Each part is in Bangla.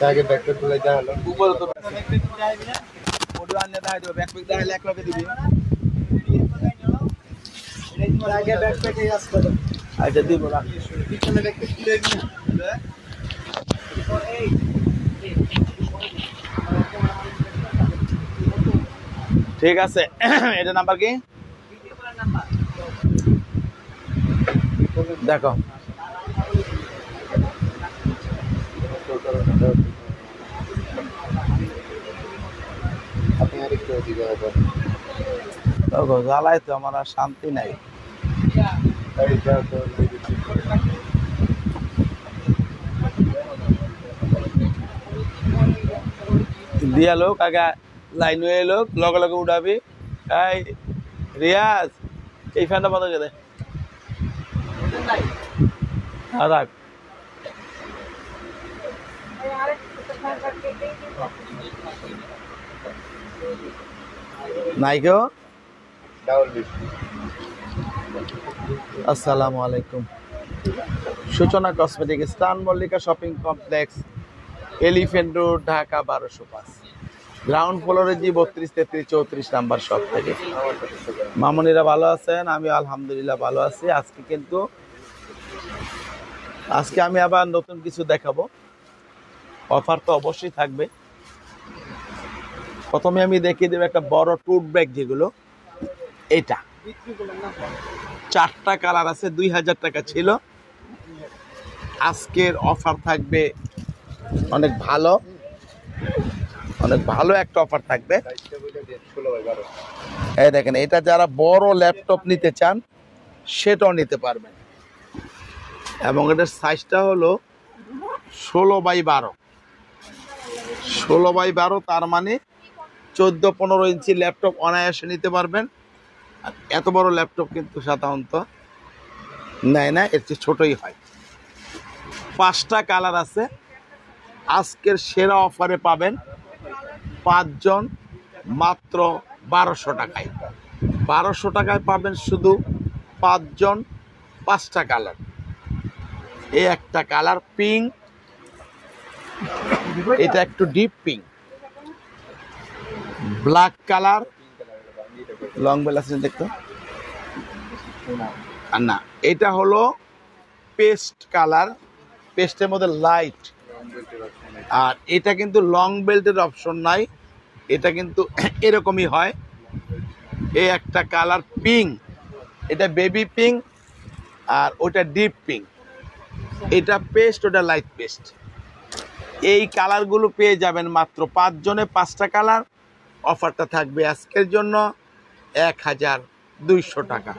আগে ব্যাকপ্যাক গুলো দেখালো উপরে তো ব্যাকপ্যাক দেখাইবি না ওডু আনলে দেখাই দেব ব্যাকপ্যাক দেখাইলে 1 লগে দিবি আগে ব্যাকপ্যাকে আসতে দাও আচ্ছা দিব না পিছনে ব্যাকপ্যাক দিলে না ঠিক আছে এটা নাম্বার কি দেখো আপনি আরেকটু দিকে আবার দেখো জ্বালাই তো আমার আর শান্তি নাই এইটা তো দিয়া লোক আগে লাইন হয়ে লোক লগে লগে উঠাবি এই রিয়াজ এই ফ্যানটা বন্ধ করে দে রাখ নাই কেউ ডাবল বৃষ্টি আসসালামু আলাইকুম সূচনা কসমেটিক স্টান Mallika shopping complex elephant road Dhaka 1205 ground ফ্লোরে জি 32 33 34 নাম্বার শপ থেকে মামুনিরা ভালো আছেন আমি আলহামদুলিল্লাহ ভালো আছি আজকে আমি আবার নতুন কিছু দেখাবো অফার তো অবশ্যই থাকবে প্রথমে আমি দেখিয়ে দেব একটা বড় টুট ব্যাগ যেগুলো এটা 4টা কালার আছে 2000 টাকা ছিল আজকের অফার থাকবে অনেক ভালো একটা অফার থাকবে এই দেখেন এটা যারা বড় ল্যাপটপ নিতে চান সেটাও নিতে পারবেন এবং এটার সাইজটা হলো 16x12 16x12 তার মানে 14-15 ইঞ্চি ল্যাপটপ অনায়াসে নিতে পারবেন আর এত বড় ল্যাপটপ কিন্তু সাধারণত নেয় না এর চেয়ে ছোটই হয় 5টা কালার আছে আজকের সেরা অফারে পাবেন 5 জন মাত্র 1200 টাকায় 1200 টাকায় পাবেন শুধু 5 জন 5টা কালার এই একটা কালার পিঙ্ক এটা একটু deep pink black colour long বেল আছে দেখতো আর না এটা হলো পেস্ট কালার পেস্টের মধ্যে লাইট আর এটা কিন্তু লং বেল্টের অপশন নাই এটা কিন্তু এরকমই হয় এই একটা কালার পিঙ্ক এটা বেবি পিঙ্ক আর ওটা ডিপ পিঙ্ক এটা পেস্ট ওটা লাইট পেস্ট এই কালারগুলো পেয়ে যাবেন মাত্র 5 জনে 5টা কালার অফারটা থাকবে আজকের জন্য 1200 টাকা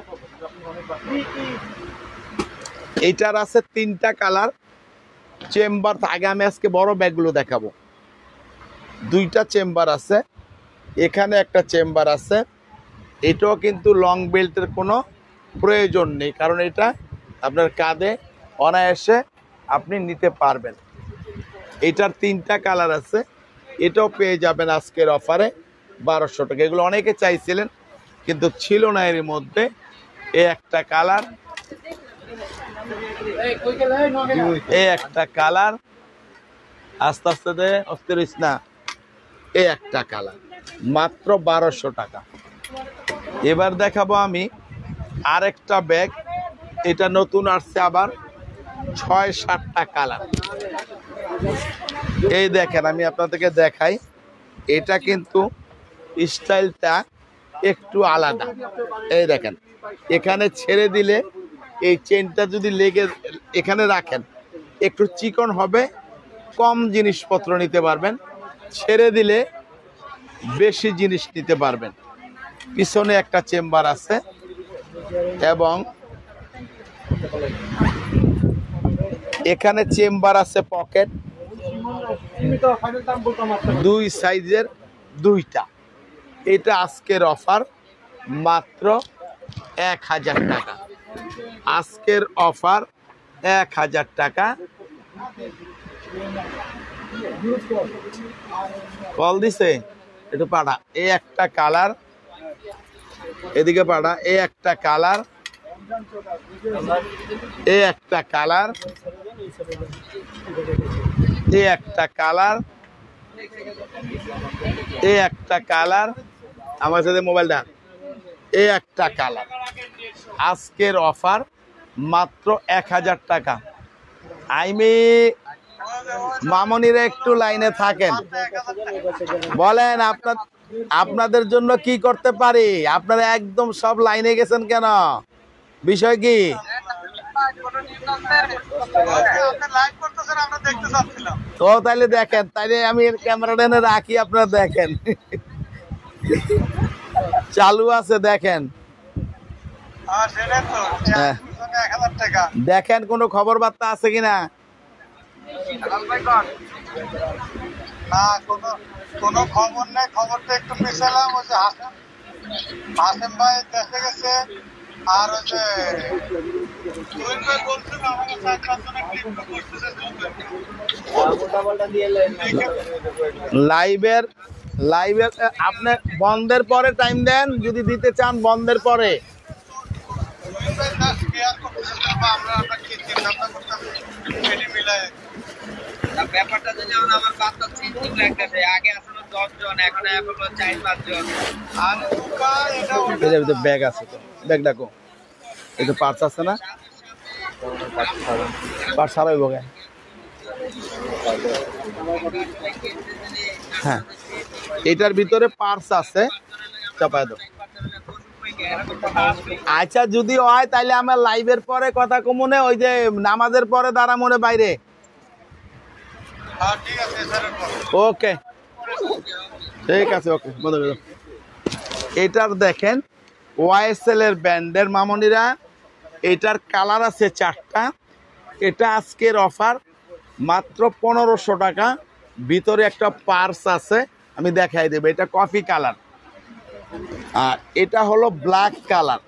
এইটার আছে 3টা কালার চেম্বার আগে আমি আজকে বড় ব্যাগগুলো দেখাবো 2টা চেম্বার আছে এখানে একটা চেম্বার আছে এটাও কিন্তু লং বেল্টের কোনো প্রয়োজন নেই কারণ এটা আপনার কাঁধে অনায়াসে আপনি নিতে পারবেন এটার 3টা কালার আছে এটাও পেয়ে যাবেন আজকের অফারে 1200 টাকা এগুলো অনেকে চাইছিলেন কিন্তু ছিল না এর মধ্যে এই একটা কালার এই একটা কালার আস্তে আস্তে দে অস্থির হইস না এই একটা কালার মাত্র 1200 টাকা এবার দেখাবো আমি আরেকটা ব্যাগ এটা নতুন আসছে আবার 6-7টা কালার এই দেখেন আমি আপনাদেরকে দেখাই এটা কিন্তু স্টাইলটা একটু আলাদা এই দেখেন এখানে ছেড়ে দিলে এই চেনটা যদি লেগে এখানে রাখেন একটু চিকন হবে কম জিনিসপত্র নিতে পারবেন ছেড়ে দিলে বেশি জিনিস নিতে পারবেন পিছনে একটা চেম্বার আছে এবং এখানে চেম্বার আছে পকেট 2 সাইজের 2টা এটা আজকের অফার মাত্র 1000 টাকা আজকের অফার 1000 টাকা কল দিছে একটু পাড়া এই একটা কালার এদিকে পাড়া এই একটা কালার এই একটা কালার এই একটা কালার, এই একটা কালার, আমার সাথে মোবাইলটা, এই একটা কালার। আজকের অফার মাত্র 1000 টাকা। আমি মামনিরা একটু লাইনে থাকেন, বলেন আপনাদের জন্য কি করতে পারি? আপনারা একদম সব লাইনে গেছেন কেন? বিষয় কি? তো তাইলে দেখেন, তাইলে আমি ক্যামেরাটা এনে রাখি, আপনারা দেখেন। চালু আছে দেখেন। হ্যাঁ। দেখেন কোনো খবর বার্তা আছে কিনা। কোনো খবর নেই, খবরটা একটু পেছালাম। ওই যে হাসেম ভাই দেখে গেছে, আর ওই যে লাইভের আপনি বন্ধের পরে টাইম দেন, যদি দিতে চান বন্ধের পরে। ব্যাপারটা যদি আমার বাচ্চা চিন্তিত একটা আগে আসলে 10 জন, এখন 4-5 জন। এটার ভিতরে ব্যাগ আছে, তো ব্যাগ ডাকো। এটা পার্স আছে না? পার্স ছাড়াই বগে। হ্যাঁ, এটার ভিতরে পার্স আছে, চাপায় দাও। আচ্ছা, যদি হয় তাহলে আমার লাইভের পরে কথা কমনে, ওই যে নামাজের পরে দাঁড়া মনে বাইরে। ওকে, ঠিক আছে, ওকে, বন্ধ করে দাও। এটার দেখেন ওয়াইএসএল এর ব্র্যান্ডের মামনিরা, এটার কালার আছে 4টা। এটা আজকের অফার মাত্র 1500 টাকা। ভিতরে একটা পার্স আছে, আমি দেখাই দেব। এটা কফি কালার, আর এটা হলো ব্ল্যাক কালার।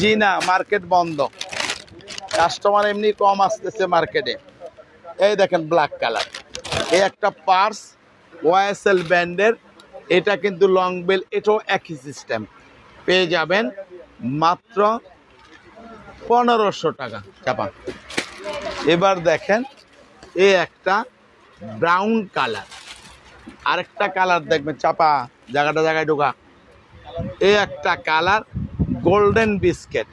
জি না, মার্কেট বন্ধ, কাস্টমার এমনি কম আসতেছে মার্কেটে। এই দেখেন ব্ল্যাক কালার, এই একটা পার্স ওয়াইএসএল ব্র্যান্ডের। এটা কিন্তু লং বেল, এটাও একই সিস্টেম। পেয়ে যাবেন মাত্র 1500 টাকা চাপা। এবার দেখেন এই একটা ব্রাউন কালার, আরেকটা কালার দেখবেন চাপা, জায়গায় ঢোকা। এই একটা কালার গোল্ডেন বিস্কেট।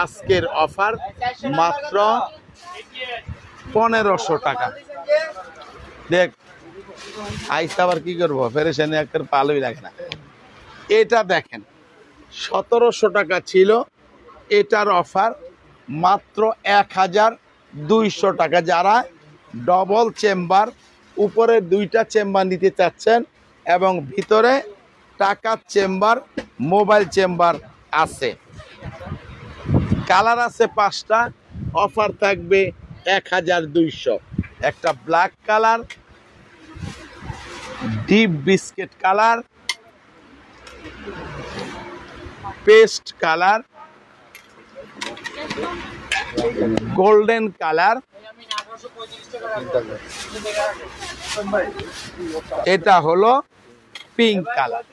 আজকের অফার মাত্র 1500 টাকা। দেখ আইসা আবার কি করবো, ফেরেশানি একটা ভালোই লাগে না। এটা দেখেন 1700 টাকা ছিল, এটার অফার মাত্র 1200 টাকা। যারা ডবল চেম্বার, উপরে 2টা চেম্বার নিতে চাচ্ছেন এবং ভিতরে টাকার চেম্বার, মোবাইল চেম্বার আছে। কালার আছে 5টা, অফার থাকবে 1200। একটা black colour, deep biscuit colour, paste colour, golden colour, এটা হলো পিঙ্ক কালার।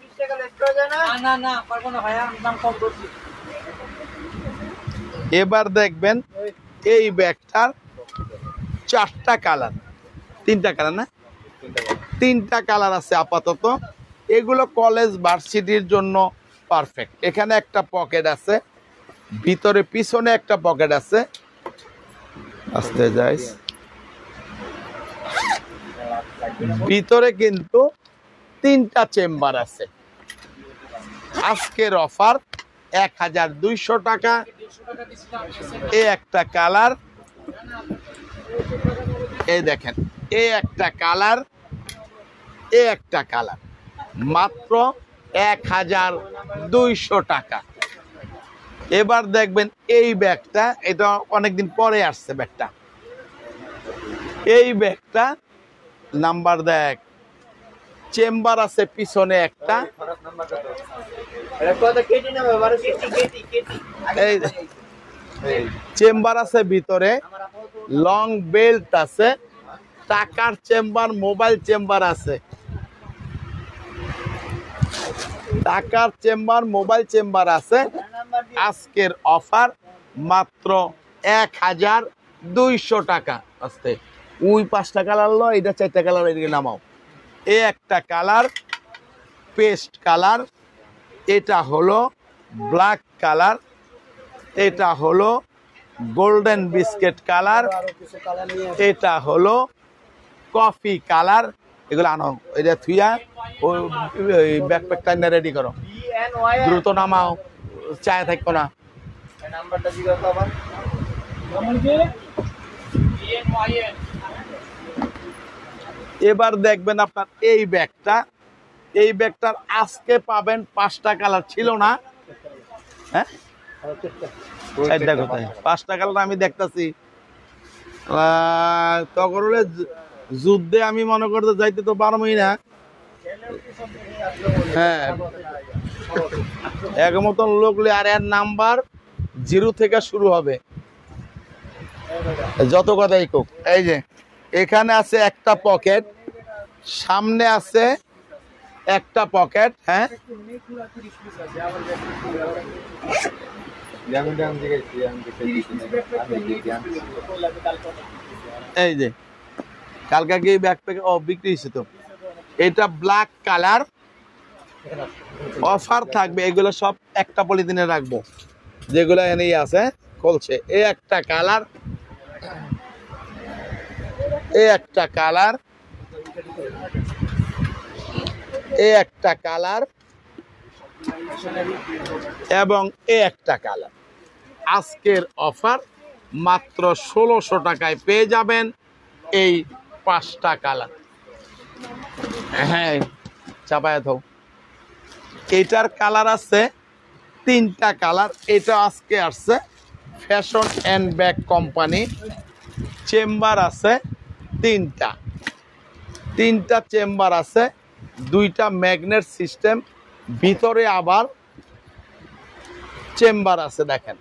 এবার দেখবেন এই ব্যাগটার 4টা কালার, 3টা কালার না, 3টা কালার আছে আপাতত। এগুলো কলেজ ভার্সিটির জন্য পারফেক্ট। এখানে একটা পকেট আছে, ভিতরে পিছনে একটা পকেট আছে। আস্তে যাইস, ভিতরে কিন্তু 3টা চেম্বার আছে। আজকের অফার 1200 টাকা। এই একটা কালার, এই দেখেন, এই একটা কালার, এই একটা কালার, মাত্র 1200 টাকা। এবার দেখবেন এই ব্যাগটা, এটা অনেকদিন পরে আসছে ব্যাগটা। এই ব্যাগটা নাম্বার দেখ, চেম্বার আছে পিছনে একটা, এই চেম্বার আছে ভিতরে, লং বেল্ট আছে, টাকার চেম্বার, মোবাইল চেম্বার আছে। টাকার চেম্বার, মোবাইল চেম্বার আছে। আজকের অফার মাত্র 1200 টাকা। আস্তে ওই 5টা কালার লো, এটা 4টা কালার, এদিকে নামাও। এই একটা কালার পেস্ট কালার, এটা হলো ব্ল্যাক কালার, এটা হলো গোল্ডেন বিস্কিট কালার, এটা হলো কফি কালার। এগুলো আনো, এটা থুইয়া ওই ব্যাকপ্যাকটা রেডি করো, দ্রুত নামাও, চায় থাকবো না। এবার দেখবেন আপনার এই ব্যাগটা, এই ব্যাগটার আজকে পাবেন 5টা কালার ছিল না, হ্যাঁ 4টা কোথায় 5টা কালার আমি দেখতেছি। তখন যুদ্ধে আমি মনে করতে যাইতে তো পারবই না। হ্যাঁ এক মতন লোক, আর এর নাম্বার 0 থেকে শুরু হবে, যত কথাই কোক। এই যে এখানে আছে একটা পকেট, সামনে আছে একটা পকেট, হ্যাঁ এই যে কালকে কি ব্যাকপ্যাক বিক্রি হয়েছে তো। এটা ব্ল্যাক কালার, অফার থাকবে, এগুলো সব একটা পলিথিনে রাখবো, যেগুলো এনেই আছে খুলছে। এই একটা কালার, এই একটা কালার, এই একটা কালার এবং এই একটা কালার। আজকের অফার মাত্র 1600 টাকায় পেয়ে যাবেন এই 5টা কালার। হ্যাঁ চাপায় থাও। এটার কালার আছে 3টা কালার। এটা আজকে আসছে fashion and bag company, chamber আছে 3টা চেম্বার আছে, 2টা ম্যাগনেট সিস্টেম, ভিতরে আবার চেম্বার আছে। দেখেন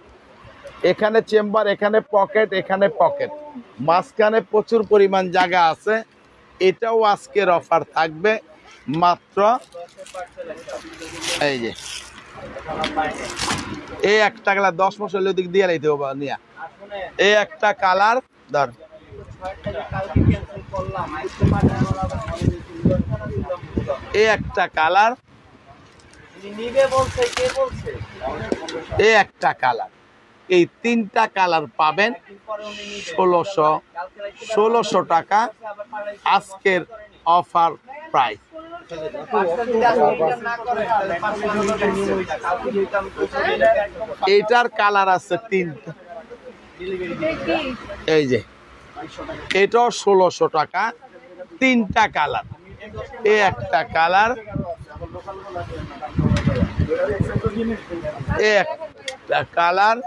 এখানে চেম্বার, এখানে পকেট, এখানে পকেট, মাঝখানে প্রচুর পরিমাণ জায়গা আছে। এটাও আজকের অফার থাকবে মাত্র, এই যে এই একটা কালার 10 বছর দিক দিয়ে লাইতে হবে নিয়া। এই একটা কালার ধর, এই একটা কালার, এই একটা কালার, এই 3টা কালার পাবেন 1600 টাকা আজকের অফার প্রাইস। এইটার কালার আছে 3টা, এই যে এটাও 1600 টাকা, 3টা কালার, এই একটা কালার, এই একটা কালার,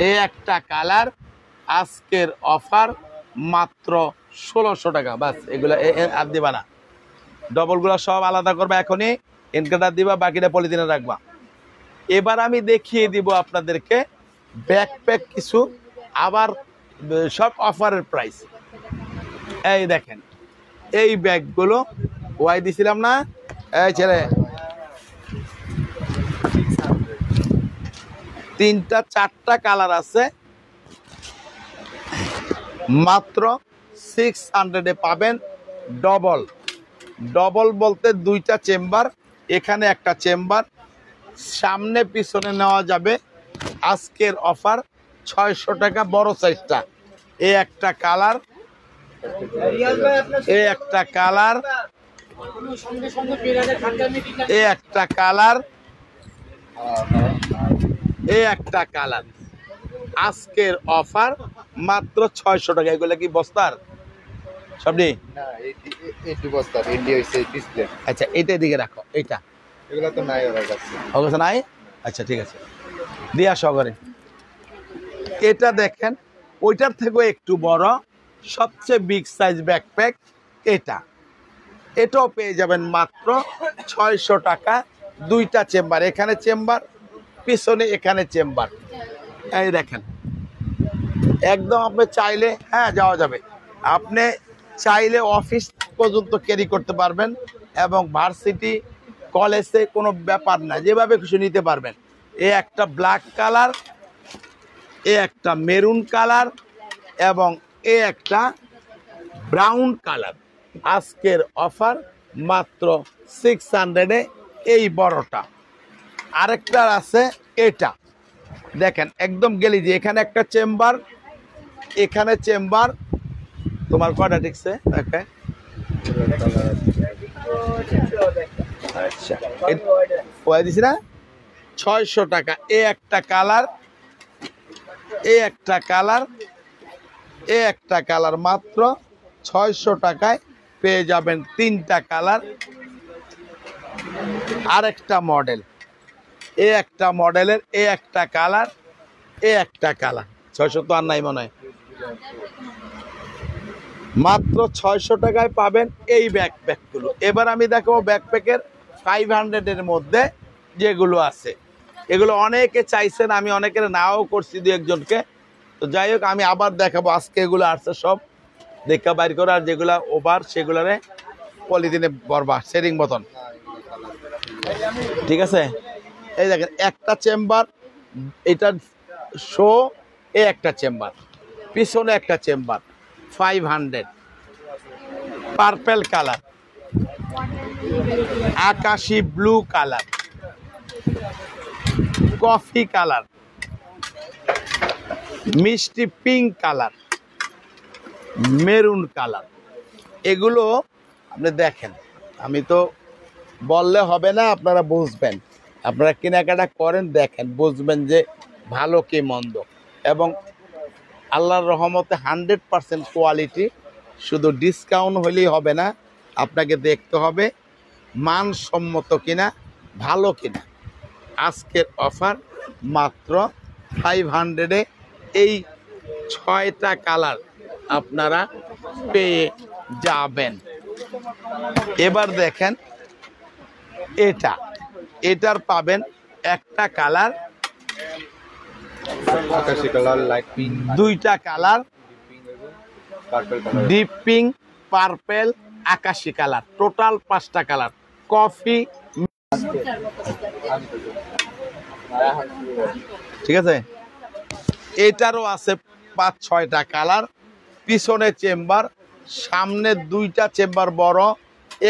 এই একটা কালার। আজকের অফার মাত্র 1600 টাকা। বাস এগুলা আর দিবা না, ডবলগুলো সব আলাদা করবা, এখনই এনকাটার দিবা, বাকিটা পলিথিনে রাখবা। এবার আমি দেখিয়ে দিব আপনাদেরকে ব্যাকপ্যাক কিছু, আবার সব অফারের প্রাইস। এই দেখেন এই ব্যাগগুলো ওয়াই দিছিলাম না, এই ছেলে 3টা 4টা কালার আছে, মাত্র 600-এ পাবেন। ডবল, ডবল বলতে 2টা চেম্বার, এখানে একটা চেম্বার, সামনে পিছনে নেওয়া যাবে। আজকের অফার 600 টাকা বড় সাইজটা। এই একটা কালার, এই একটা কালার, এই একটা কালার, এই একটা কালার। আজকের অফার মাত্র 600 টাকা। এগুলো কি বস্তার সবনি? আচ্ছা এটা দিকে রাখো, এইটা এগুলো তো নাই ওর কাছে। অবস্থা নাই। আচ্ছা ঠিক আছে, দিয়ে আসো ঘরে। এটা দেখেন ওইটার থেকেও একটু বড়, সবচেয়ে বিগ সাইজ ব্যাকপ্যাক এটা। এটাও পেয়ে যাবেন মাত্র 600 টাকা। 2টা চেম্বার, এখানে চেম্বার, পিছনে এখানে চেম্বার। এই দেখেন একদম আপনি চাইলে হ্যাঁ যাওয়া যাবে, আপনি চাইলে অফিস পর্যন্ত ক্যারি করতে পারবেন এবং ভার্সিটি কলেজে কোনো ব্যাপার না, যেভাবে খুশি নিতে পারবেন। এ একটা ব্ল্যাক কালার, এ একটা মেরুন কালার এবং এ একটা ব্রাউন কালার। আজকের অফার মাত্র 600-এ এই বড়টা। আরেকটা আছে এটা দেখেন একদম গেলি যে এখানে একটা চেম্বার, এখানে চেম্বার। তোমার কয়টা ঠিকছে? আচ্ছা কয় দিছি না? 600 টাকা। এ একটা কালার, এ একটা কালার, এ একটা কালার মাত্র 600 টাকায় পেয়ে যাবেন 3টা কালার। আরেকটা মডেল, এ একটা মডেলের এ একটা কালার, এ একটা কালার। 600 তো আর নাই মনে হয়। মাত্র 600 টাকায় পাবেন এই ব্যাকপ্যাকগুলো। এবার আমি দেখাবো ব্যাকপ্যাকের 500-এর মধ্যে যেগুলো আছে। এগুলো অনেকে চাইছেন, আমি অনেকের নাও করছি দু একজনকে। তো যাই হোক আমি আবার দেখাবো। আজকে এগুলো আসছে সব দেখা বাইর করে, আর যেগুলো ওভার সেগুলোরে পলিথিনে বরবা সেরিং মতন। ঠিক আছে, এই দেখেন একটা চেম্বার, এটা শো, এ একটা চেম্বার, পিছনে একটা চেম্বার 500। পার্পেল কালার, আকাশি ব্লু কালার, কফি কালার, মিষ্টি পিঙ্ক কালার, মেরুন কালার। এগুলো আপনি দেখেন, আমি তো বললে হবে না, আপনারা বুঝবেন। আপনারা কেনাকাটা করেন, দেখেন, বুঝবেন যে ভালো কি মন্দ। এবং আল্লাহর রহমতে 100% কোয়ালিটি। শুধু ডিসকাউন্ট হলেই হবে না, আপনাকে দেখতে হবে মানসম্মত কিনা, ভালো কিনা। আজকের অফার মাত্র 500-এ এই 6টা কালার আপনারা পেয়ে যাবেন। এবার দেখেন এটার পাবেন একটা কালার, আকাশি কালার, লাইট পিঙ্ক, 2টা colour, purple colour, deep pink, purple, আকাশি কালার, টোটাল 5টা কালার। কফি, ঠিক আছে। এটারও আছে 5-6টা কালার। পিছনে চেম্বার, সামনে 2টা চেম্বার বড়,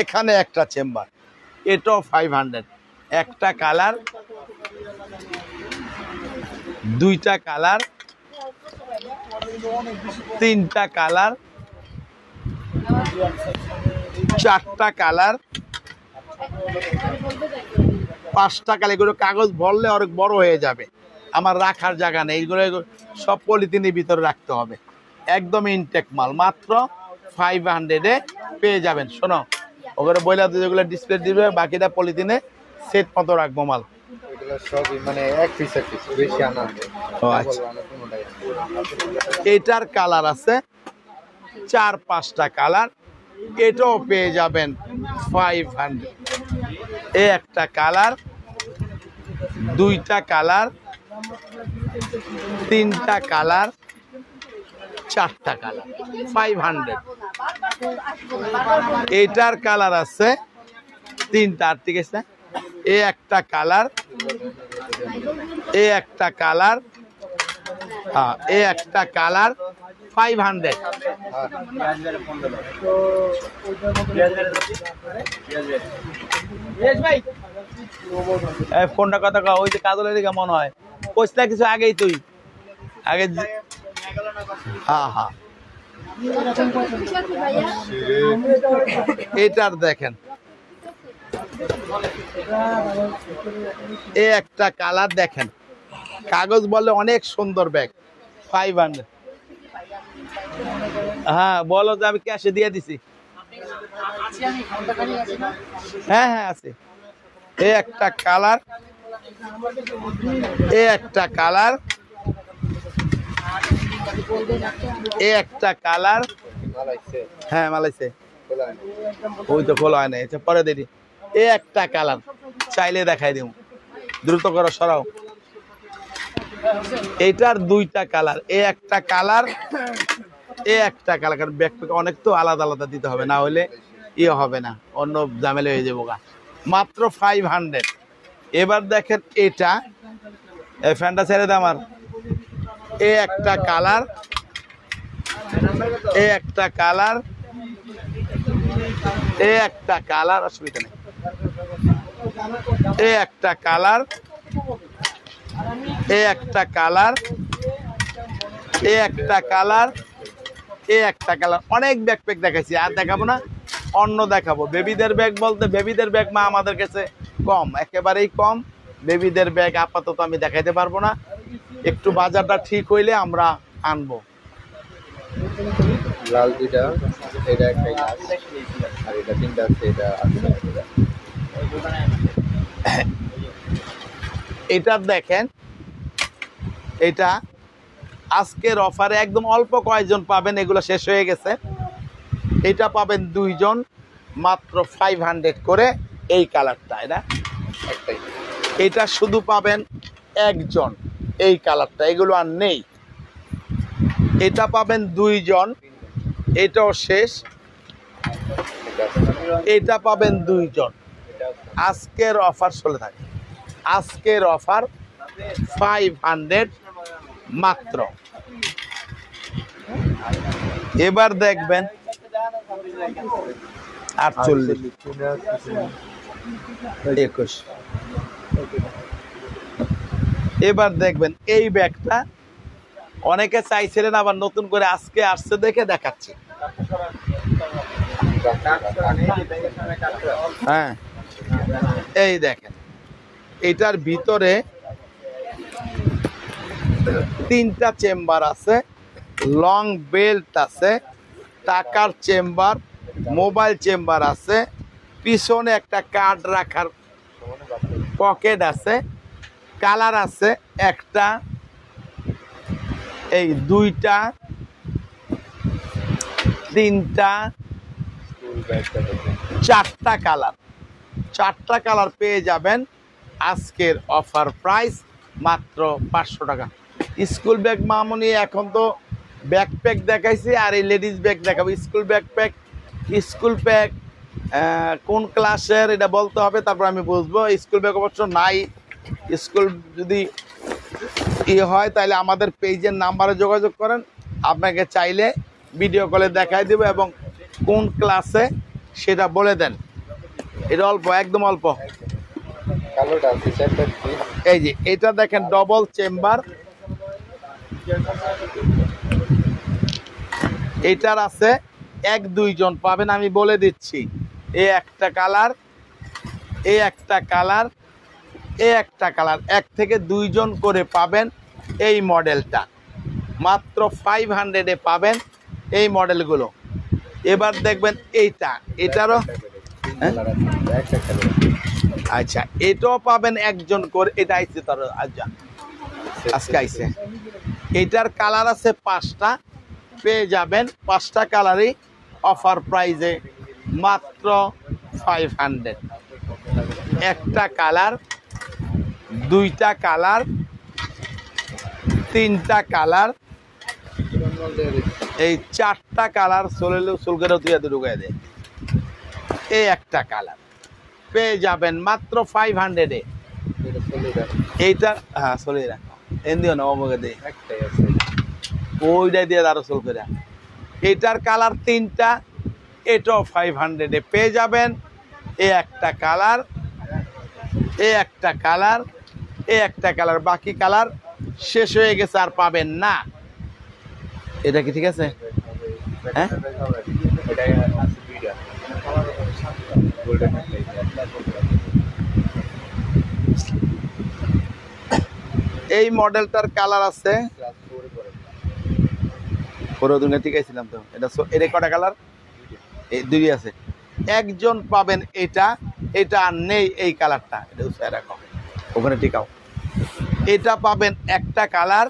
এখানে একটা চেম্বার। এটাও 500। একটা কালার, 2টা কালার, 3টা কালার, 4টা কালার, 5টা কালার। এগুলো কাগজ ভরলে অনেক বড় হয়ে যাবে, আমার রাখার জায়গা নেই। এইগুলো সব পলিথিনের ভিতরে রাখতে হবে। একদম ইনটেক মাল, মাত্র 500-এ পেয়ে যাবেন। শোনো, ওগুলো বইলা যেগুলো ডিসপ্লে দিবে, বাকিটা পলিথিনে সেট মতো রাখবো মাল। এগুলো সবই মানে এক পিস বেশি আনা হবে। ও আচ্ছা। এটার কালার আছে 4-5টা কালার, এটাও পেয়ে যাবেন 500। এ একটা কালার, 2টা কালার, 3টা কালার, 4টা কালার, 500। এটার কালার আছে 3টা, ঠিক আছে। এ একটা কালার, এ একটা কালার, হ্যাঁ, এ একটা কালার, 500। ফোনটা কথা কও, ওই যে কাজলের দিকে মনে হয় কোচটা কিছু আগেই, তুই আগে। হ্যাঁ হ্যাঁ, এটার দেখেন এ একটা কালার দেখেন, কাগজ বলে অনেক সুন্দর ব্যাগ, 500। হ্যাঁ বলো যে আমি ক্যাশে দিয়ে দিছি। হ্যাঁ হ্যাঁ আছে। এ একটা কালার, এ একটা কালার, এ একটা কালার। হ্যাঁ মালাইছে, ওই তো খোলা হয় না, এটা পরে দেখি। এ একটা কালার, চাইলে দেখাই দিব, দ্রুত করো, সরাও। এটার 2টা কালার, এ একটা কালার, এ একটা কালার। কারণ ব্যাকপ্যাক অনেক তো আলাদা আলাদা দিতে হবে, না হলে ইয়ে হবে না, অন্য ঝামেলা হয়ে যাবো গা। মাত্র 500। এবার দেখেন এটা এই ফ্যানটা ছেড়ে দে আমার। এই একটা কালার, এই একটা কালার, এই একটা কালার, অসুবিধা নেই। এই একটা কালার, এই একটা কালার, এই একটা কালার, এই একটা কালার। অনেক ব্যাকপ্যাক দেখাইছি, আর দেখাবো না, অন্য দেখাবো। বেবিদের ব্যাগ বলতে বেবিদের ব্যাগ মা আমাদের কাছে কম, একেবারেই কম। বেবিদের ব্যাগ আপাতত আমি দেখাইতে পারবো না, একটু বাজারটা ঠিক হইলে আমরা আনবো। লাল দুইটা, এটা একটা লাল, আর এটা তিনটা আছে, এটা আছে। এটা দেখেন, এটা আজকের অফারে একদম অল্প কয়েকজন পাবেন, এগুলো শেষ হয়ে গেছে। এটা পাবেন 2 জন, মাত্র 500 করে। এই কালারটা, এটা একটাই। এটা শুধু পাবেন 1 জন, এই কালারটা, এগুলো আর নেই। এটা পাবেন 2 জন, এটাও শেষ। এটা পাবেন 2 জন। আজকের অফার চলে থাকে, আজকের অফার 500 মাত্র। এবার দেখবেন 48, 21। এবার দেখবেন এই ব্যাগটা অনেকে চাইছিলেন, আবার নতুন করে আজকে আসছে দেখে দেখাচ্ছি। হ্যাঁ, এই দেখেন, এটার ভিতরে 3টা চেম্বার আছে, লং বেল্ট আছে, টাকার চেম্বার, মোবাইল চেম্বার আছে, পিছনে একটা কার্ড রাখার পকেট আছে, কালার আছে একটা, এই 2টা, 3টা, 4টা কালার। 4টা কালার পেয়ে যাবেন আজকের অফার প্রাইস মাত্র 500 টাকা। স্কুল ব্যাগ মামনি, এখন তো ব্যাকপ্যাক দেখাইছি, আর এই লেডিস ব্যাগ দেখাবো। স্কুল ব্যাকপ্যাক, স্কুল ব্যাগ কোন ক্লাসের এটা বলতে হবে, তারপর আমি বুঝবো। স্কুল ব্যাগ অবশ্য নাই, স্কুল যদি হয় তাহলে আমাদের পেজের নাম্বারে যোগাযোগ করেন, আপনাকে চাইলে ভিডিও কলে দেখাই দেবো এবং কোন ক্লাসে সেটা বলে দেন। এটা অল্প, একদম অল্প। এই যে এটা দেখেন, ডবল চেম্বার, এটার আছে 1-2 জন পাবেন, আমি বলে দিচ্ছি। এই একটা কালার, এই একটা কালার, এই একটা কালার, 1 থেকে 2 জন করে পাবেন এই মডেলটা। মাত্র 500-এ পাবেন এই মডেলগুলো। এবার দেখবেন এইটা, এটারও আচ্ছা, এটাও পাবেন 1 জন করে। এটা আইছে তার আজকে আইছে। এটার কালার আছে 5টা, পেয়ে যাবেন 5টা কালারই অফার প্রাইজে মাত্র 500। একটা কালার, 2টা কালার, 3টা কালার, এই 4টা কালার চলে চুলকেরও তুই এত ঢুকাই দে। এই একটা কালার পেয়ে যাবেন মাত্র 500-এ। এইটা হ্যাঁ চলে যা এমনিও না, অমুকে দে ওইটাই দিয়ে আরো চল করে। এটার কালার 3টা, এটাও 500-এ পেয়ে যাবেন। এই একটা কালার, এই একটা কালার, এই একটা কালার, বাকি কালার শেষ হয়ে গেছে, আর পাবেন না। এটা কি ঠিক আছে? হ্যাঁ, এই মডেলটার কালার আছে ঠিক আছিলাম তো। এটা কটা কালার? এই 2ই আছে। 1 জন পাবেন এটা, এটা আর নেই এই কালারটা, এটা উৎসাহ রাখো ওখানে টিকাও। এটা পাবেন একটা কালার,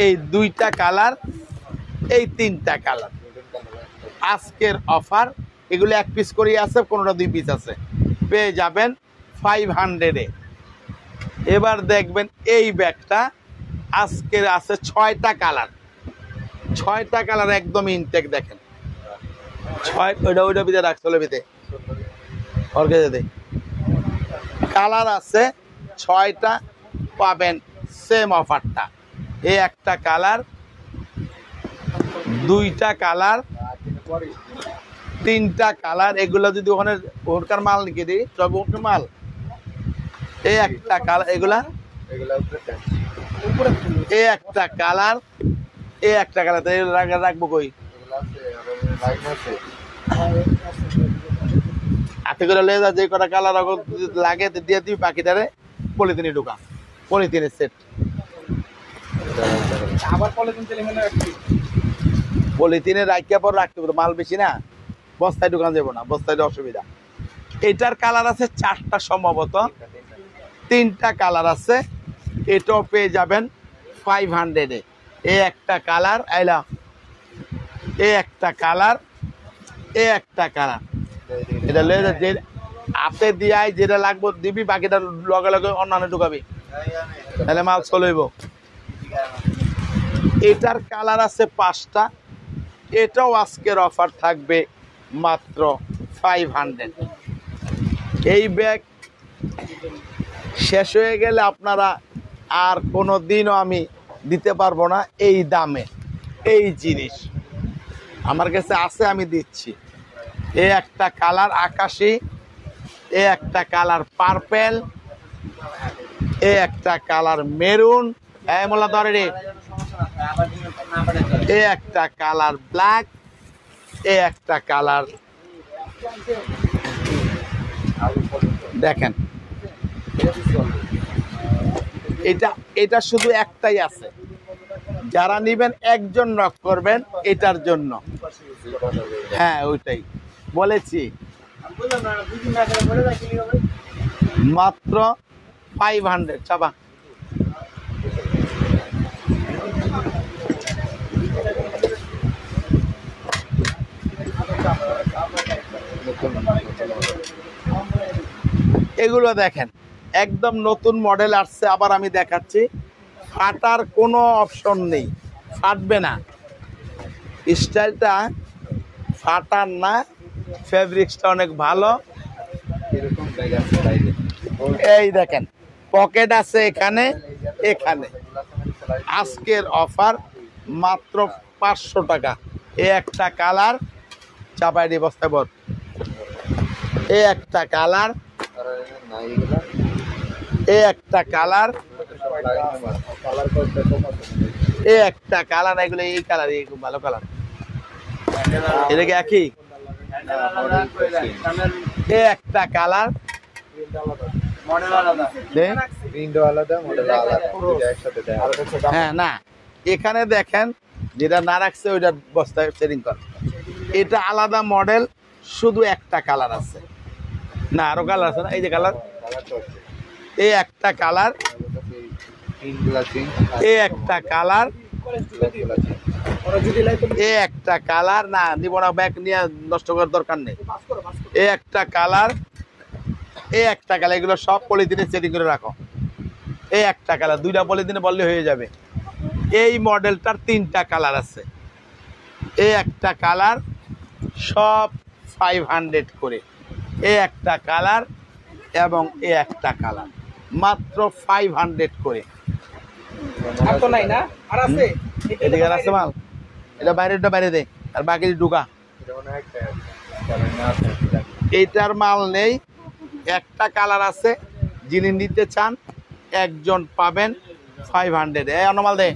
এই 2টা কালার, এই 3টা কালার। আজকের অফার, এগুলো 1 পিস করেই আছে, কোনোটা 2 পিস আছে, পেয়ে যাবেন 500-এ। এবার দেখবেন এই ব্যাগটা আজকের আছে 6টা কালার, 6টা কালার একদম ইনটেক। দেখেন 6, ওইটা ভিতরে রাখ, চলে ভিতরে ওর কাছে দে। কালার আছে 6টা, পাবেন সেম অফারটা। এই একটা কালার, দুইটা কালার, তিনটা কালার। এগুলো যদি ওখানে ওখানকার মাল লিখে দিই, সব ওখানকার মাল। এই একটা কালার, এগুলা এই একটা কালার, এই একটা কালার। রাখবো কই? হাতে করে লে যা, যে কটা কালার লাগে দিয়ে দিবি, বাকিটারে পলিথিনে ঢুকা, পলিথিনের সেট। পলিথিনে রাখিয়া পর রাখতে পারবো, মাল বেশি না, বস্তায় ঢুকানো যাবো না, বস্তায় অসুবিধা। এটার কালার আছে 4টা, সম্ভবত 3টা কালার আছে। এটাও পেয়ে যাবেন 500-এ। এই একটা কালার আইলা, এই একটা কালার, এই একটা কালার। এটা লয়ে যে হাতে দিয়ে যেটা লাগবো দিবি, বাকিটা লগে লগে অন্যান্য ঢুকাবি, তাহলে মাল চলইব। এটার কালার আছে 5টা। এটাও আজকের অফার থাকবে মাত্র 500। এই ব্যাগ শেষ হয়ে গেলে আপনারা আর কোনো দিনও আমি দিতে পারবো না এই দামে। এই জিনিস আমার কাছে আছে, আমি দিচ্ছি। এ একটা কালার আকাশি, এ একটা কালার পার্পেল, এ একটা কালার মেরুন, মোলা ধরে রে, এ একটা কালার ব্ল্যাক, এ একটা কালার। দেখেন এটা শুধু একটাই আছে, যারা নিবেন একজন নক করবেন এটার জন্য। হ্যাঁ ওইটাই বলেছি, মাত্র 500। চাপা এগুলো দেখেন, একদম নতুন মডেল আসছে। আবার আমি দেখাচ্ছি, ফাটার কোনো অপশন নেই, ফাটবে না। স্টাইলটা ফাটার না, ফেব্রিক্সটা অনেক ভালো। এই দেখেন পকেট আছে এখানে, এখানে। আজকের অফার মাত্র 500 টাকা। এ একটা কালার, চাপাই দিয়ে বস্তায় বর। এ একটা কালার, এ একটা কালার, এ একটা কালার। এগুলো এই কালার, এই খুব ভালো কালার। এটা কি একই? এ একটা কালার, হ্যাঁ না, এখানে দেখেন যেটা না রাখছে ওইটা বস্তায় সেটিং কর। এটা আলাদা মডেল, শুধু একটা কালার আছে না, আরো কালার আছে না। এই যে কালার, এই একটা কালার, এই একটা কালার, এই একটা কালার। না দিব না, ব্যাগ নিয়ে নষ্ট করার দরকার নেই। এই একটা কালার, এই একটা কালার। এগুলো সব পলিথিনে সেটিং করে রাখো। এই একটা কালার, 2টা পলিথিনে বললে হয়ে যাবে। এই মডেলটার 3টা কালার আছে। এই একটা কালার, সব 500 করে। এই একটা কালার এবং এই একটা কালার, মাত্র 500 করে। এদিকে আছে মাল, এটা বাইরেটা বাইরে দে, আর বাকি ঢুকা। এইটার মাল নেই, একটা কালার আছে। যিনি নিতে চান একজন পাবেন 500। এই অন্য মাল দে,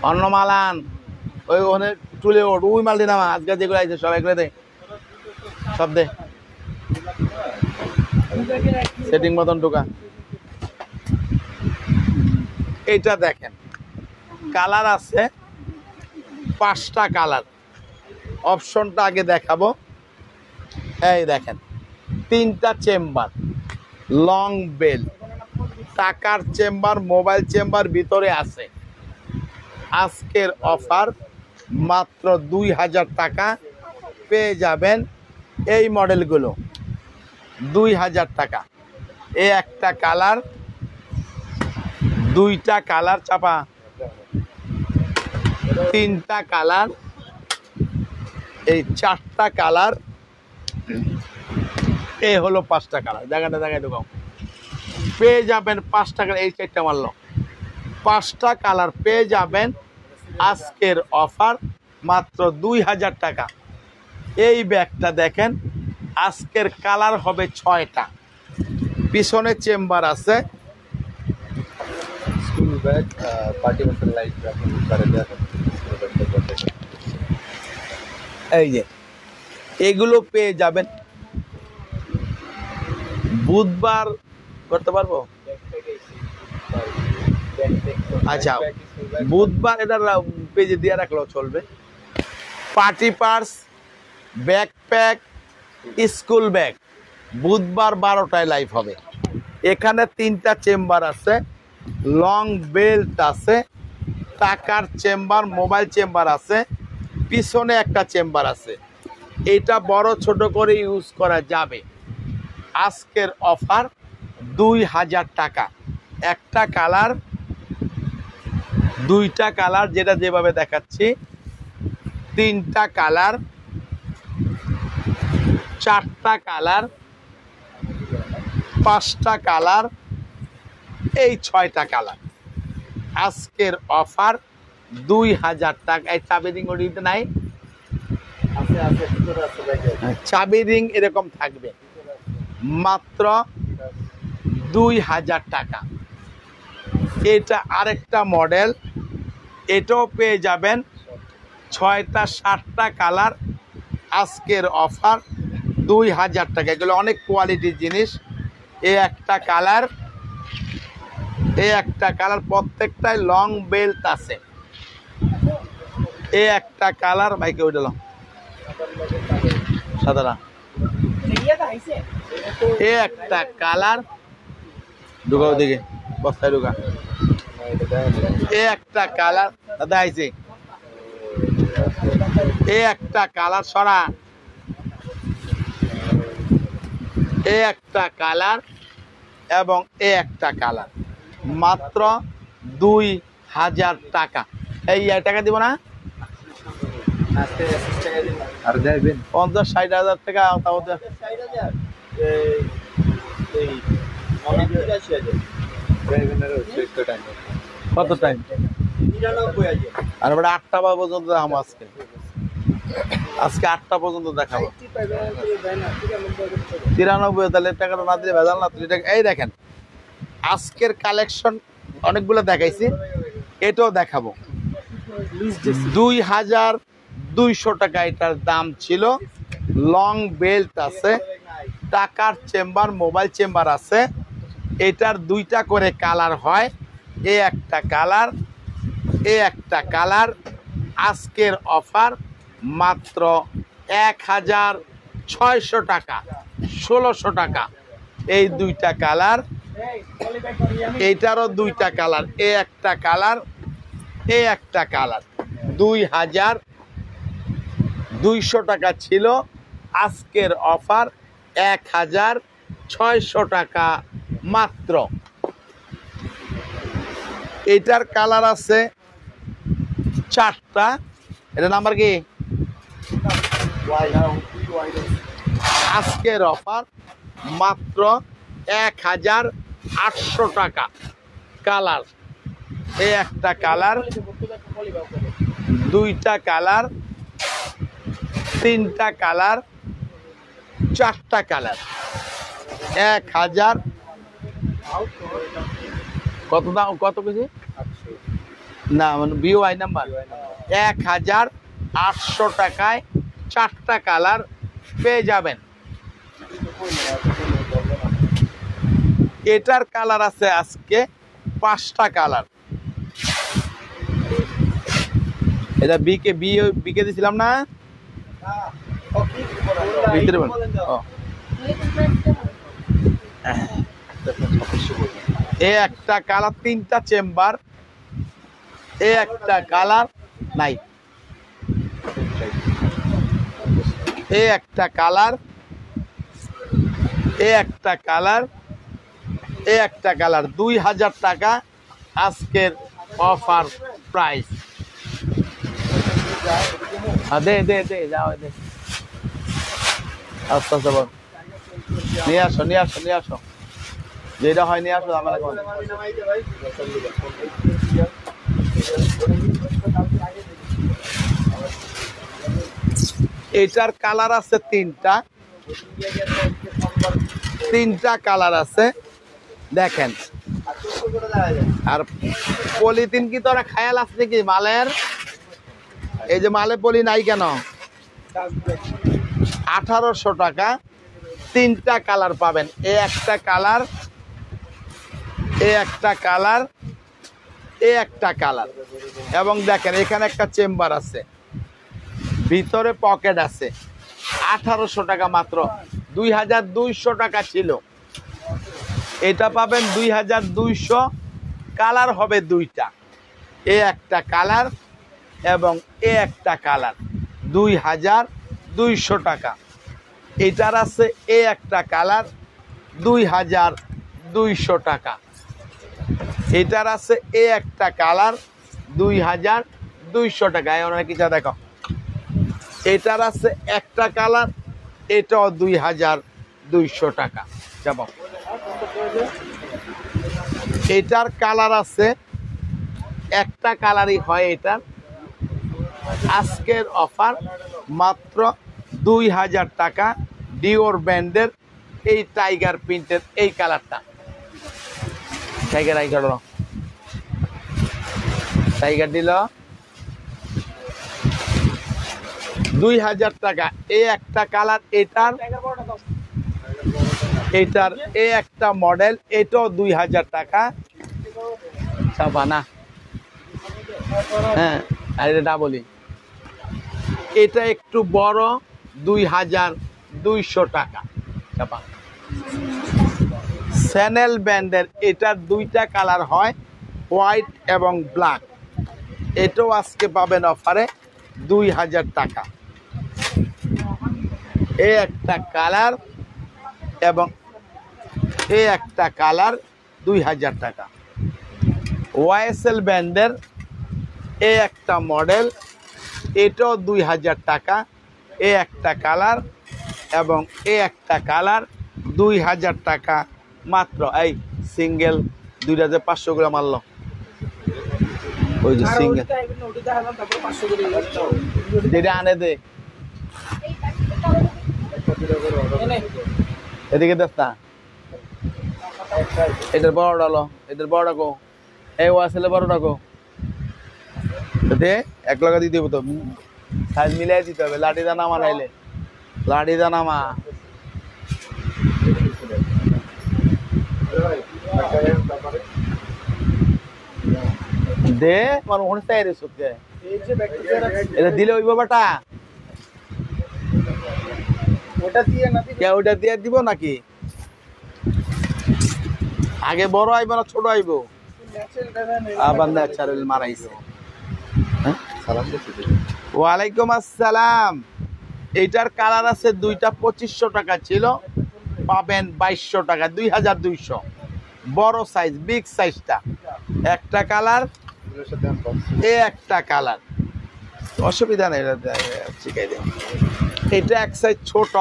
অন্য মাল আন। ওই ওখানে তুলে ওঠ, ওই মাল দিয়ে নামা। আজকে যেগুলো আছে সব এগুলো দে, সব দে, সেটিং মতন ঢোকা। এইটা দেখেন কালার আছে 5টা কালার। অপশনটা আগে দেখাবো। এই দেখেন 3টা চেম্বার, লং বেল, টাকার চেম্বার, মোবাইল চেম্বার ভিতরে আছে। আজকের অফার মাত্র 2000 টাকা পেয়ে যাবেন এই মডেলগুলো, 2000 টাকা। এই একটা কালার, 2টা কালার, চাপা 3টা কালার, এই 4টা কালার, এই হলো 5টা কালার। জায়গাটা জায়গায় ঢুকাও। পেয়ে যাবেন 5 টাকার, এই চারটা মারলো 5টা কালার পেয়ে যাবেন আজকের অফার মাত্র 2000 টাকা। এই ব্যাগটা দেখেন আজকের কালার হবে 6টা, পিছনে চেম্বার আছে। স্কুল ব্যাগ পার্টি মশাল লাইট রাখুন করে দেওয়া এই যে এগুলো পেয়ে যাবেন বুধবার করতে পারবো। আচ্ছা বুধবার এটা পেজে দিয়ে রাখলেও চলবে। Party purse, backpack, school bag বুধবার 12টায় লাইভ হবে। এখানে 3টা চেম্বার আছে, লং বেল্ট আছে, টাকার চেম্বার, মোবাইল চেম্বার আছে, পিছনে একটা চেম্বার আছে। এটা বড় ছোট করে ইউজ করা যাবে। আজকের অফার 2000 টাকা। একটা কালার, 2টা কালার যেটা যেভাবে দেখাচ্ছি, 3টা কালার, 4টা কালার, 5টা কালার, এই 6টা কালার। আজকের অফার 2000 টাকা। এই চাবি রিং ওটিতে নাই, চাবি রিং এরকম থাকবে মাত্র 2000 টাকা। এটা আরেকটা মডেল, এটাও পেয়ে যাবেন 6টা 7টা কালার। আজকের অফার 2000 টাকা। এগুলো অনেক কোয়ালিটির জিনিস। এই একটা কালার, এই একটা কালার, প্রত্যেকটাই লং বেল্ট আছে। এই একটা কালার বাইকে উঠল সাদারা, এই একটা কালার ঢুকাও দিকে বস্তায় ঢুকা, এই একটা কালার দাদা আইছে, এই একটা কালার সরা, এই একটা কালার এবং এই একটা কালার মাত্র 2000 টাকা। এই টাকা দিব না, আর যাইবেন 50-60 হাজার টাকা। তাও তো কত টাইম আর 8টা পর্যন্ত দেখাবো। আজকে 8টা পর্যন্ত দেখাবো। 93 তাহলে টাকাটা না দিলে ভেজাল না। এই দেখেন আজকের কালেকশন অনেকগুলো দেখাইছি, এটাও দেখাবো। 2200 টাকা এটার দাম ছিল। লং বেল্ট আছে, টাকার চেম্বার, মোবাইল চেম্বার আছে। এটার 2টা করে কালার হয়, এ একটা কালার, এ একটা কালার। আজকের অফার মাত্র 1600 টাকা, 1600 টাকা। এই 2টা কালার, এইটারও 2টা কালার, এ একটা কালার, এ একটা কালার। 2200 টাকা ছিল, আজকের অফার 1600 টাকা মাত্র। এটার কালার আছে 4টা। এটা নাম্বার কি? আজকের অফার মাত্র 1800 টাকা। কালার, এই একটা কালার, 2টা কালার, 3টা কালার, 4টা কালার। 1000 কত দাম, কত কেজি না মানে বিওআই নাম্বার 1800 টাকায় 4টা কালার পেয়ে যাবেন। এটার কালার আছে আজকে 5টা কালার। এটা বিকে দিছিলাম না, ভিতরে এ একটা কালার, 3টা চেম্বার, এ একটা কালার নাই, এ একটা কালার, এ একটা কালার, এ একটা কালার। 2000 টাকা আজকের অফার প্রাইস। দে দে দে যাও, দে আস্তে আস্তে বল, নিয়ে আসো নিয়ে আসো নিয়ে আসো। যেটা হয়নি আসলে আমার এটার কালার আছে তিনটা কালার আছে দেখেন। আর পলিথিন কি তোরা খায়াল আসছে কি মালের? এই যে মালে পলি নাই কেন? 1800 টাকা তিনটা কালার পাবেন। এ একটা কালার, এ একটা কালার, এ একটা কালার। এবং দেখেন এখানে একটা চেম্বার আছে, ভিতরে পকেট আছে। 1800 টাকা মাত্র। 2200 টাকা ছিল, এটা পাবেন 2200। কালার হবে দুইটা, এ একটা কালার এবং এ একটা কালার। 2200 টাকা। এটার আছে এ একটা কালার, 2200 টাকা। এটার আছে এ একটা কালার, 2200 টাকা। ওনারা কিটা দেখো, এটার আছে একটা কালার, এটাও 2200 টাকা। যাব এটার কালার আছে একটা কালারই হয়। এটার আজকের অফার মাত্র 2000 টাকা। ডিওর ব্র্যান্ডের এই টাইগার প্রিন্টের এই কালারটা, টাইগার আই কালো, টাইগার দিল 2000 টাকা। এই একটা কালার, এটার এ একটা মডেল, এটাও 2000 টাকা। চাপানা, হ্যাঁ, আর এটা বলি এটা একটু বড়, 2200 টাকা। চাপা স্যানেল ব্র্যান্ডের, এটার দুইটা কালার হয়, হোয়াইট এবং ব্ল্যাক। এটাও আজকে পাবেন অফারে 2000 টাকা। এ একটা কালার এবং এ একটা কালার, 2000 টাকা। ওয়াইএসএল ব্র্যান্ডের এ একটা মডেল, এটাও 2000 টাকা। এ একটা কালার এবং এ একটা কালার, 2000 টাকা মাত্র। এই সিঙ্গেল 2500 করে মারল, ওই যে সিঙ্গেল যেটা আনে দে। এদিকে দেখ না, এটার বড়টা হলো, এটার বড়টা কো, এই ওয়াসেলে বড়টা কো দে। 1 টাকা দিতে হবে তো, সাইজ মিলাই দিতে হবে। লাঠি দা নামা, নাইলে লাঠি দা নামা। দে মানে ওখানে চাই রে সুখে, এটা দিলে ওই বাবাটা ওটা দিয়ে দিব নাকি? আগে বড় আইব না ছোট আইব? আবার ন্যাচারাল মারাইছে। ওয়ালাইকুম আসসালাম। এইটার কালার আছে দুইটা, 2500 টাকা ছিল, পাবেন 2200 টাকা। 2200 বড় সাইজ, বিগ সাইজটা। একটা কালার, এ একটা কালার, অসুবিধা নেই, শিখাই দেব। এটা এক সাইজ ছোট,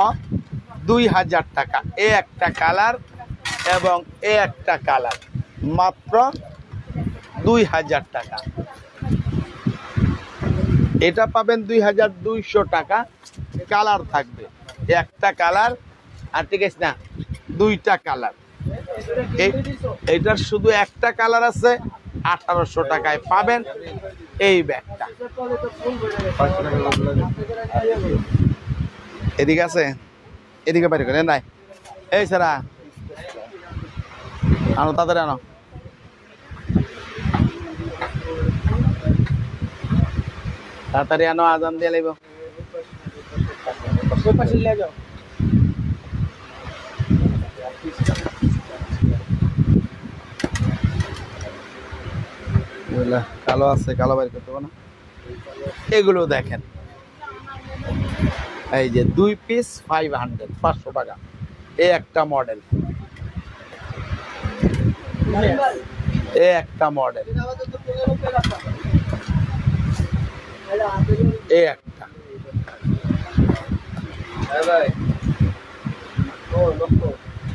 2000 টাকা। এ একটা কালার এবং এ একটা কালার, মাত্র 2000 টাকা। এটা পাবেন 2200 টাকা। কালার থাকবে একটা কালার, আর ঠিক আছে না, দুইটা কালার। এটার শুধু একটা কালার আছে, 1800 টাকায় পাবেন এই ব্যাগটা। এদিকে আছে, এদিকে বাইরে করে নাই। এই সারা আনো, তাড়াতাড়ি আনো। তাড়াতাড়ি আনো, আজান দিয়ে লাগবে। কালো আছে, কালো বাইর করতে হবে না। এগুলো দেখেন, এই যে 2 পিস 500 টাকা। এ একটা মডেল, এ একটা মডেল, এ একটা,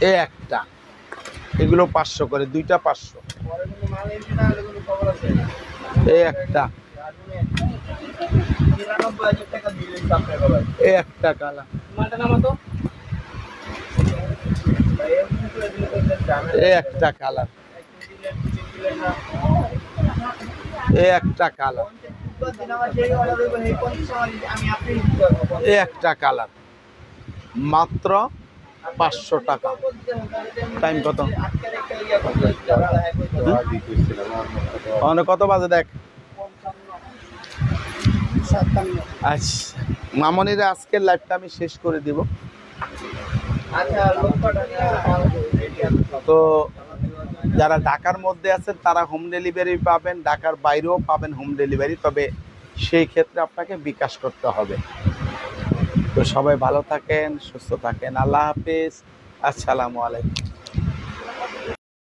এ একটা, এগুলো 500 করে, দুইটা 500। এই একটা, এই একটা কালার, এই একটা কালার, এই একটা কালার, এই একটা কালার, মাত্র 500 টাকা। টাইম কত? অনেক কত বাজে দেখ। আচ্ছা মামনিরা, আজকের লাইভটা আমি শেষ করে দিব। তো যারা ঢাকার মধ্যে আছেন তারা হোম ডেলিভারি পাবেন, ঢাকার বাইরেও পাবেন হোম ডেলিভারি, তবে সেই ক্ষেত্রে আপনাকে বিকাশ করতে হবে। তো সবাই ভালো থাকেন, সুস্থ থাকেন, আল্লাহ হাফেজ, আসসালামু আলাইকুম।